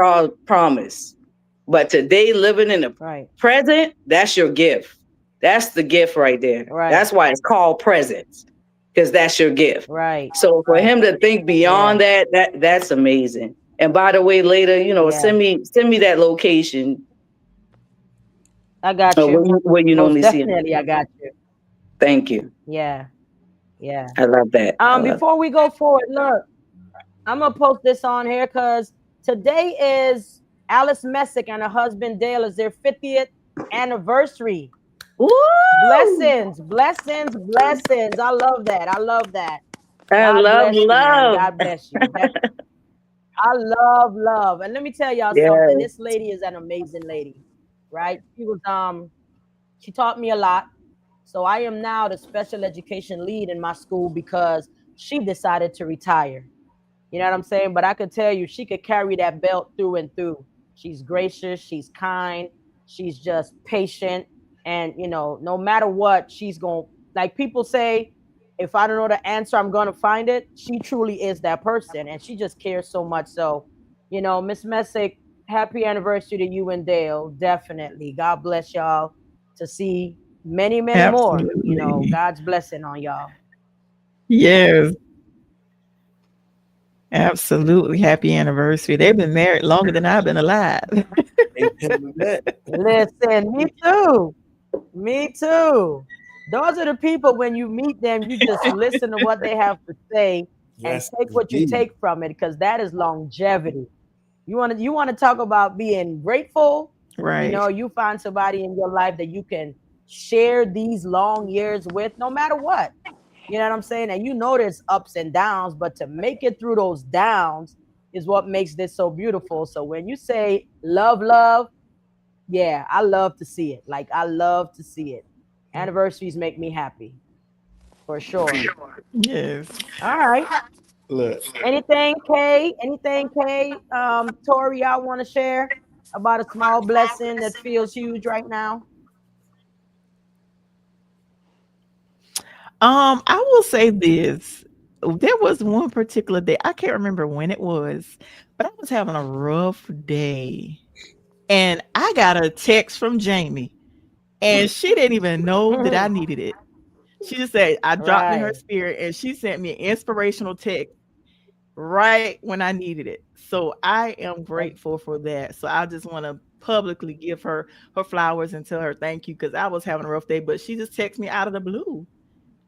promised, but today living in the Right. present, that's your gift. That's the gift right there. Right. That's why it's called presence, because that's your gift. Right. So for Right. him to think Yeah. beyond that's amazing. And by the way, later, Yeah. send me that location I got you. where you Most normally see him. definitely I got you. Thank you. Yeah. Yeah. I love that. I love. Before we go forward, look, I'm gonna post this on here because today is Alice Messick and her husband Dale is their 50th anniversary. Woo! Blessings, blessings, blessings. I love that. I love that. I God love bless you, man. love. God bless you. I love love. And let me tell y'all something. Yes. This lady is an amazing lady, right? She taught me a lot. So I am now the special education lead in my school because she decided to retire. You know what I'm saying? But I could tell you, she could carry that belt through and through. She's gracious, she's kind, she's just patient. And, no matter what, she's going, like people say, If I don't know the answer, I'm gonna find it. She truly is that person, and she just cares so much. So, Miss Messick, happy anniversary to you and Dale. Definitely, God bless y'all to see many, many more. Absolutely. God's blessing on y'all. Yes, absolutely. Happy anniversary. They've been married longer than I've been alive. Amen to that. Listen, me too. Me too. Those are the people when you meet them, you just listen to what they have to say and Yes, take what you indeed. take from it because that is longevity. You want to talk about being grateful, Right. you find somebody in your life that you can share these long years with no matter what. You know what I'm saying? And there's ups and downs, but to make it through those downs is what makes this so beautiful. So when you say love, love, yeah, I love to see it. Like I love to see it. Anniversaries make me happy for sure. Yes. All right. Look, Anything, Kay? Anything, Kay? Tori, y'all want to share about a small blessing that feels huge right now? I will say this. There was one particular day, I can't remember when it was, but I was having a rough day. And I got a text from Jamie, and she didn't even know that I needed it. She just said, I dropped in her Right. spirit, and she sent me an inspirational text right when I needed it. So I am That, grateful for that. So I just want to publicly give her flowers and tell her thank you because I was having a rough day, but she just texted me out of the blue.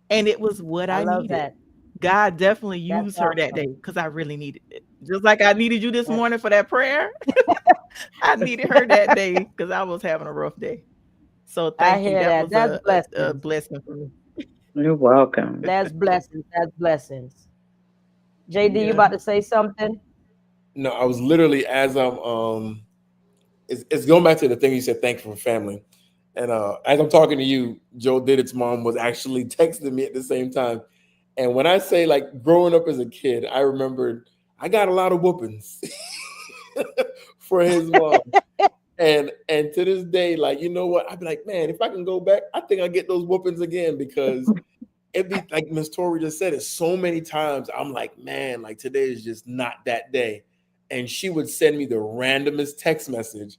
And it was what I I love needed. that. God definitely That's used her that day awesome. because I really needed it. Just like I needed you this That, morning for that prayer, I needed her that day because I was having a rough day. So I thank you. hear That that. was That's a blessings. blessing for me. You're welcome. That's blessings. That's blessings. JD, you Yeah. about to say something? no, I was literally as I'm it's going back to the thing you said, thankful for family. And as I'm talking to you, Joe Didit's mom was actually texting me at the same time. And when I say like growing up as a kid, I remembered I got a lot of whoopings for his mom. And to this day, like, you know what? I'd be like, man, if I can go back, I think I get those whoopings again because it'd be like Miss Tori just said it so many times. I'm like, man, like today is just not that day. And she would send me the randomest text message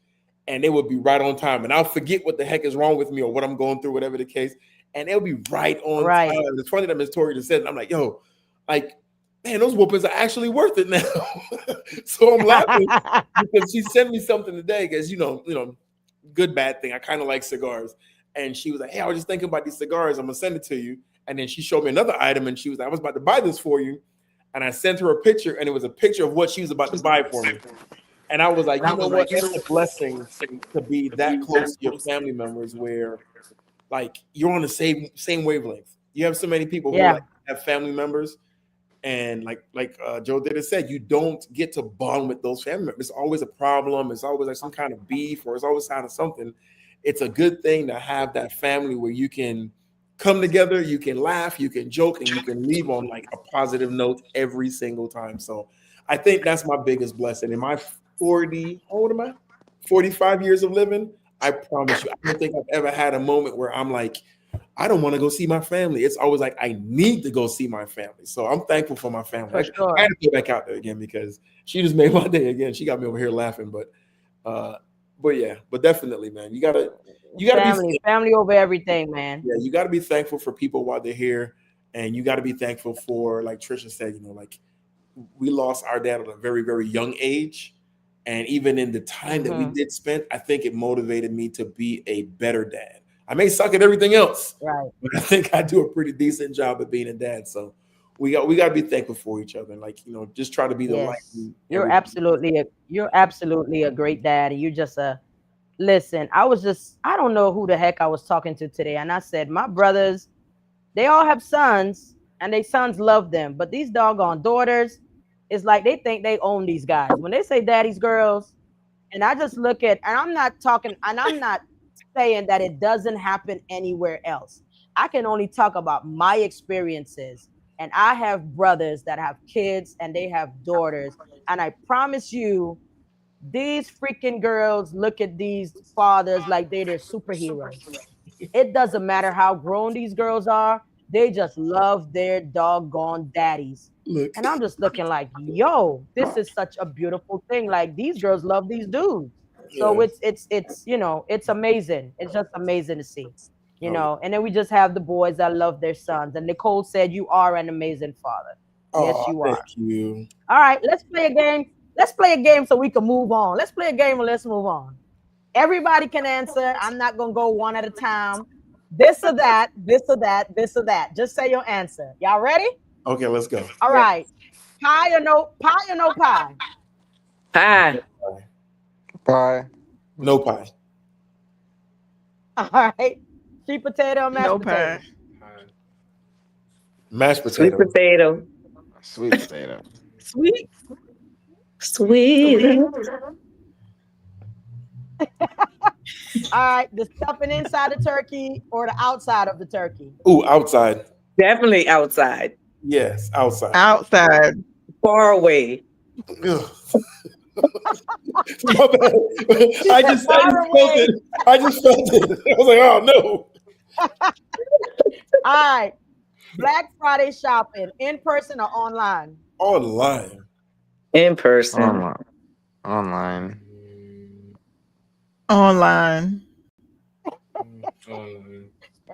and it would be right on time. And I'll forget what the heck is wrong with me or what I'm going through, whatever the case. And it'll be right on Right. time. It's funny that Miss Tori just said it. I'm like, yo, like, man, those whoopings are actually worth it now. So I'm laughing because she sent me something today because good bad thing. I kind of like cigars, and she was like, "Hey, I was just thinking about these cigars. I'm gonna send it to you." And then she showed me another item, and she was like, "I was about to buy this for you," and I sent her a picture, and it was a picture of what she was about to buy for me. And I was like, you know what? It's a blessing to be that close to your family members, where like you're on the same wavelength. You have so many people who Yeah. like have family members and like Joe did it said, you don't get to bond with those family members. It's always a problem. It's always like some kind of beef, or it's always kind of something. It's a good thing to have that family where you can come together, you can laugh, you can joke, and you can leave on like a positive note every single time. So I think that's my biggest blessing. In my 40, how old am I? 45 years of living. I promise you, I don't think I've ever had a moment where I'm like, I don't want to go see my family. It's always like I need to go see my family. So I'm thankful for my family. For I had sure. to go back out there again because she just made my day again. She got me over here laughing, uh, but yeah, but definitely, man, you gotta be Family over everything, man. yeah, you gotta be thankful for people while they're here, and you gotta be thankful for like Trisha said, like we lost our dad at a very very young age, and even in the time that we Hmm. did spend, I think it motivated me to be a better dad. I may suck at everything else, Right. but I think I do a pretty decent job at being a dad. So we got to be thankful for each other, and like just try to be the light Yes. in every. You're absolutely a great dad. And you just listen, I don't know who the heck I was talking to today. And I said, my brothers, they all have sons and they sons love them. But these doggone daughters, it's like they think they own these guys. When they say daddy's girls, and I just look at, and I'm not saying that it doesn't happen anywhere else. I can only talk about my experiences. And I have brothers that have kids and they have daughters. And I promise you, these freaking girls look at these fathers like they're their superheroes. It doesn't matter how grown these girls are. They just love their doggone daddies. Look. And I'm just looking like, yo, this is such a beautiful thing. Like these girls love these dudes. So Yeah. it's it's amazing. It's just amazing to see. Oh, And then we just have the boys that love their sons. And Nicole said, you are an amazing father. Yes, oh, you thank are. you. All right, let's play a game. Let's play a game so we can move on. Let's play a game and let's move on. Everybody can answer. I'm not gonna go one at a time. This or that, this or that, this or that. Just say your answer. Y'all ready? Okay, let's go. All right. Pie or no pie or no pie? Pie. Pie. No pie. All right. Sweet potato or mashed No potato? pie. Mashed Sweet potato. potato. Sweet potato. Sweet. Sweet. All right. The stuffing inside the turkey or the outside of the turkey? Ooh, outside. Definitely outside. Yes, outside. Outside. Far away. Ugh. My bad. I just felt it. I just felt it. I was like, oh no. All right. Black Friday shopping, in person or online? Online. In person. Online. Online.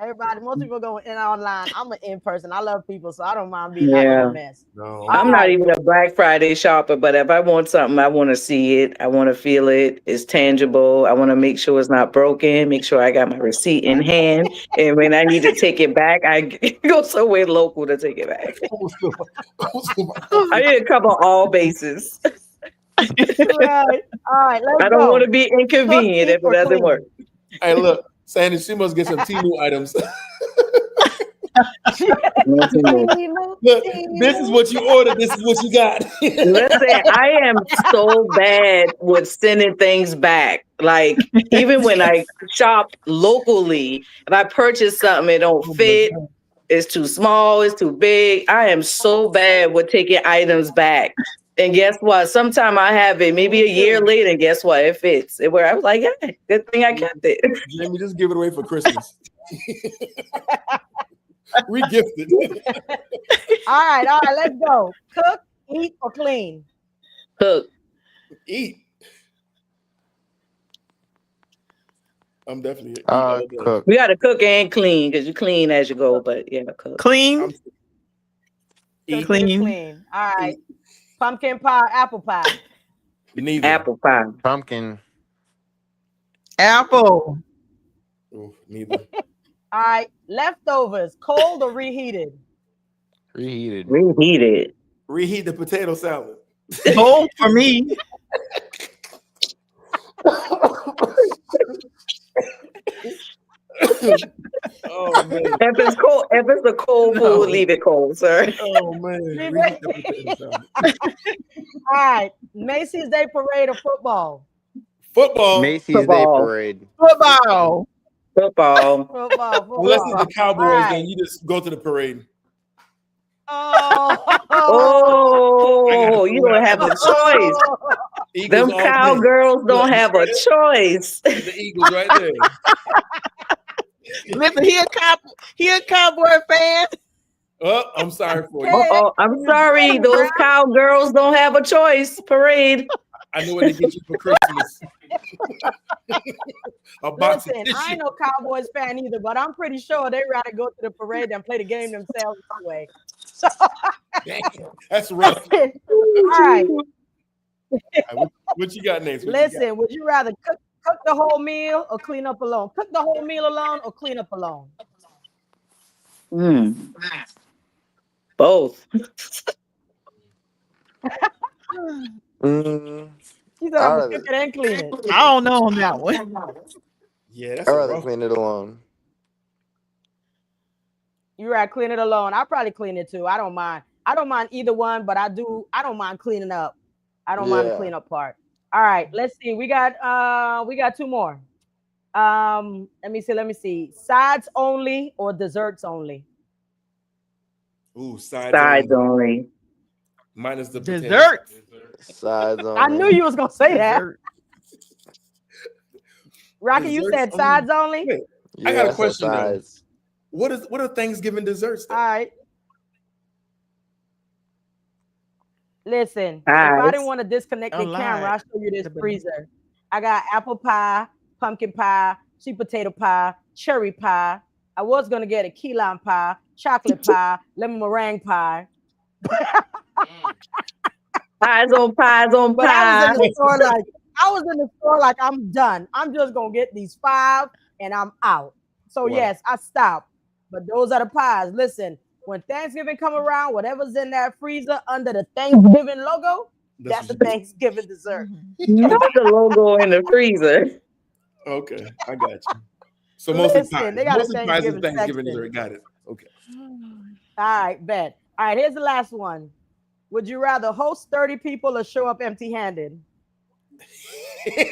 Everybody, most people go in online. I'm an in person. I love people, so I don't mind being out Yeah. of a mess. No. I'm not even a Black Friday shopper, but if I want something, I want to see it. I want to feel it. It's tangible. I want to make sure it's not broken, make sure I got my receipt in hand. And when I need to take it back, I go somewhere local to take it back. I need to cover all bases. Right. All right, let's I don't go. want to be inconvenient Cook, if eat, or it doesn't clean? work. Hey, look, Sandy, she must get some Temu items. Look, this is what you ordered. This is what you got. Listen, I am so bad with sending things back. Like, even when I shop locally, if I purchase something, it don't fit, it's too small, it's too big. I am so bad with taking items back. And guess what? Sometime I have it, maybe a year later, and guess what? It fits. Where I was like, yeah, good thing I kept it. Jamie, just give it away for Christmas. Re-gifted. All right, let's go. Cook, eat, or clean? Cook. Eat. I'm definitely an eat. Cook. We got to cook and clean because you clean as you go, but yeah, cook. Clean. Eat. Clean. All right. Pumpkin pie, or apple pie? Neither. Apple pie. Pumpkin. Apple. Ooh, neither. All right. Leftovers, cold or reheated? Reheated. Reheated. Reheat the potato salad. Cold for me. Oh man. If it's cold, if it's a cold food, leave it cold, sir. Oh man. Reheat the potato salad. All right. Macy's Day Parade or football? Football. Macy's Football. Day Parade. Football. Football. Unless it's the Cowboys, All then you just go to the parade. Oh, you don't have a choice. Eagles Them all cowgirls day. don't have a choice. The Eagles right there. Listen, he a Cowboy fan. Oh, I'm sorry for you. Oh, I'm sorry. Those cowgirls don't have a choice. Parade. I know what to get you for Christmas. A box Listen, of tissue. I ain't no Cowboys fan either, but I'm pretty sure they'd rather go to the parade than play the game themselves anyway. So, Damn, that's rough. all right. What you got next? Listen, would you rather cook the whole meal or clean up alone? Cook the whole meal alone or clean up alone? Both. She said I'm gonna cook it and clean it. I don't know on that one. Yeah, that's I'd rather rough. clean it alone. You're right, clean it alone. I'll probably clean it too. I don't mind. I don't mind either one, but I don't mind cleaning up. I don't mind the cleanup part. All right, let's see. We got two more. Let me see. Sides only or desserts only? Ooh, Sides only. Minus the potato. Desserts. Sides only. I knew you was gonna say that. Dessert. Rocky, you said Desserts sides only? Wait, I got a question though. Sides. What are Thanksgiving desserts All though? right. Listen, if I didn't want to disconnect the camera, I'll show you this freezer. I got apple pie, pumpkin pie, sweet potato pie, cherry pie. I was gonna get a key lime pie, chocolate pie, lemon meringue pie. Pies on pies on But I was in the pies. store like I'm done. I'm just gonna get these 5 and I'm out. So Wow. yes, I stopped. But those are the pies. Listen, when Thanksgiving come around, whatever's in that freezer under the Thanksgiving logo, that's the what you Thanksgiving dessert. Not the logo in the freezer. do. Okay, I got you. So mostly Listen, pies. they got a Mostly pies is Thanksgiving Thanksgiving section. dessert. Got it. Okay. All right, bet. All right, here's the last one. Would you rather host 30 people or show up empty-handed?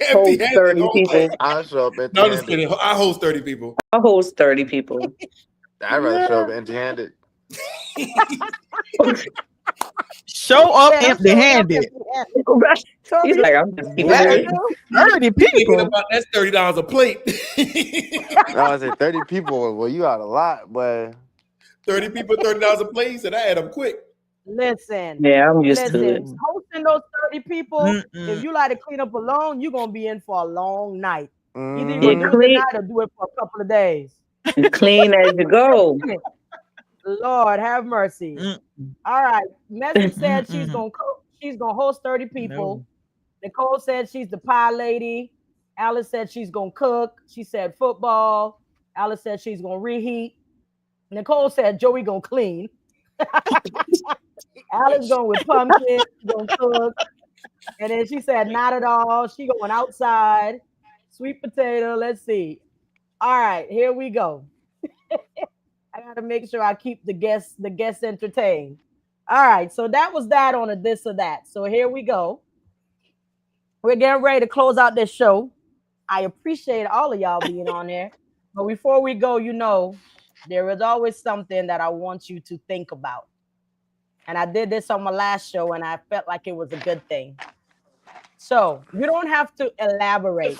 Host Empty-handed. 30 Okay. people. I'll show up No, I'm just empty-handed. kidding. I host 30 people. I host 30 people. I'd rather show up empty-handed. Show up Yeah, I'm showing up empty-handed. empty-handed. So He's you like, I'm just keeping gotta it. do? 30 Thinking people. about that's $30 a plate. No, I said 30 people. Well, you out a lot, but 30 people, $30 a plate. He said I had them quick. Listen, Yeah, I'm used to it. listen. Hosting those 30 people, if you like to clean up alone, you're gonna be in for a long night. Either you're Yeah, gonna do it clean, tonight or do it for a couple of days. clean as you go. Lord have mercy. All right. Message said she's gonna host 30 people. Nicole said she's the pie lady. Alice said she's gonna cook. She said football. Alice said she's gonna reheat. Nicole said Joey gonna clean. Alice going with pumpkin, she gonna cook. And then she said not at all. She going outside. Sweet potato. Let's see. All right, here we go. I gotta make sure I keep the guests entertained. All right, so that was that on a this or that. So here we go. We're getting ready to close out this show. I appreciate all of y'all being on there. But before we go, there is always something that I want you to think about. And I did this on my last show and I felt like it was a good thing. So you don't have to elaborate,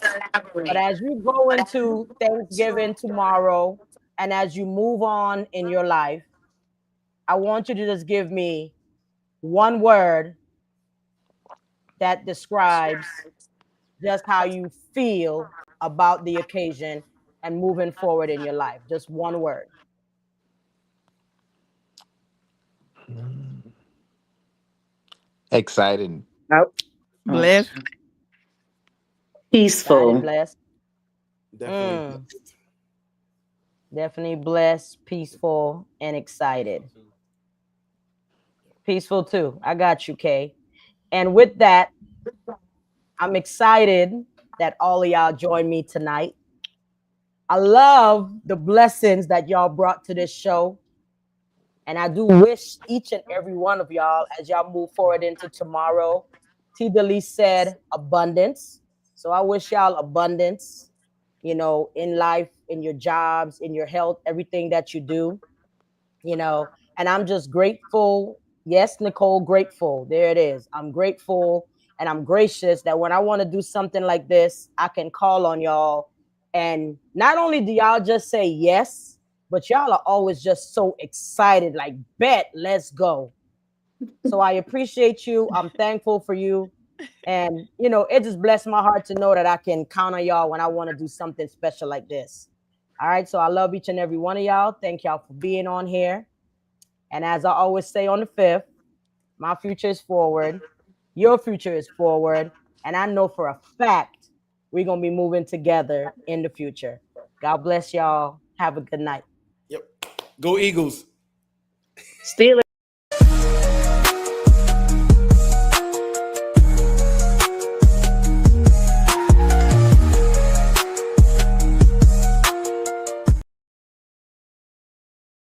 but as you go into Thanksgiving tomorrow and as you move on in your life, I want you to just give me one word that describes just how you feel about the occasion and moving forward in your life. Just one word. excited. Out. Bless. Peaceful. Blessed. Definitely. Definitely blessed, peaceful, and excited. Peaceful too. I got you, Kay. And with that, I'm excited that all of y'all joined me tonight. I love the blessings that y'all brought to this show. And I do wish each and every one of y'all, as y'all move forward into tomorrow, T. Delee said abundance. So I wish y'all abundance, in life, in your jobs, in your health, everything that you do, and I'm just grateful. Yes, Nicole, grateful. There it is. I'm grateful and I'm gracious that when I want to do something like this, I can call on y'all. And not only do y'all just say yes, but y'all are always just so excited, like, bet, let's go. So I appreciate you. I'm thankful for you. And, it just blessed my heart to know that I can count on y'all when I want to do something special like this. All right. So I love each and every one of y'all. Thank y'all for being on here. And as I always say on the 5th, my future is forward. Your future is forward. And I know for a fact we're going to be moving together in the future. God bless y'all. Have a good night. Yep. Go Eagles. Steelers.